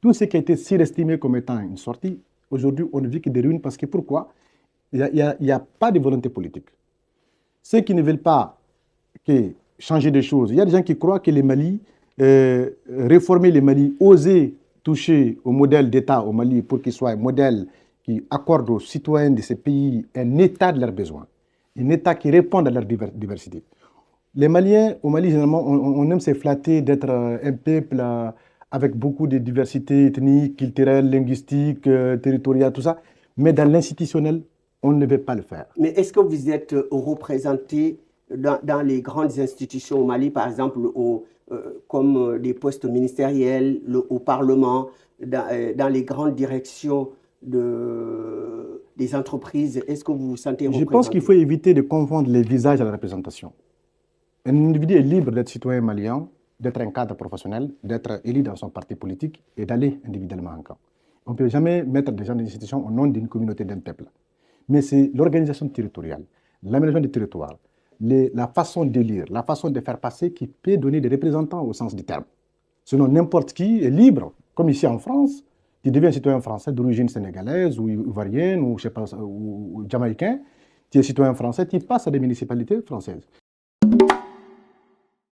Tout ce qui a été surestimé comme étant une sortie, aujourd'hui, on ne vit que des ruines parce que pourquoi? Il n'y a pas de volonté politique. Ceux qui ne veulent pas que changer des choses, il y a des gens qui croient que les Mali, réformer les Mali, oser toucher au modèle d'État au Mali pour qu'il soit un modèle qui accorde aux citoyens de ces pays un état de leurs besoins, un état qui réponde à leur diversité. Les Maliens, au Mali, généralement, on aime se flatter d'être un peuple avec beaucoup de diversité ethnique, culturelle, linguistique, territoriale, tout ça. Mais dans l'institutionnel, on ne veut pas le faire. Mais est-ce que vous êtes représenté dans les grandes institutions au Mali, par exemple, comme des postes ministériels, au Parlement, dans les grandes directions des entreprises? Est-ce que vous vous sentez Je pense représenté? qu'il faut éviter de confondre les visages à la représentation. Un individu est libre d'être citoyen malien, d'être un cadre professionnel, d'être élu dans son parti politique et d'aller individuellement en camp. On ne peut jamais mettre des gens dans institutions au nom d'une communauté, d'un peuple. Mais c'est l'organisation territoriale, l'aménagement du territoire, la façon d'élire, la façon de faire passer qui peut donner des représentants au sens du terme. Sinon, n'importe qui est libre, comme ici en France, tu deviens citoyen français d'origine sénégalaise ou ivoirienne ou, je sais pas, ou jamaïcain, tu es citoyen français, tu passes à des municipalités françaises.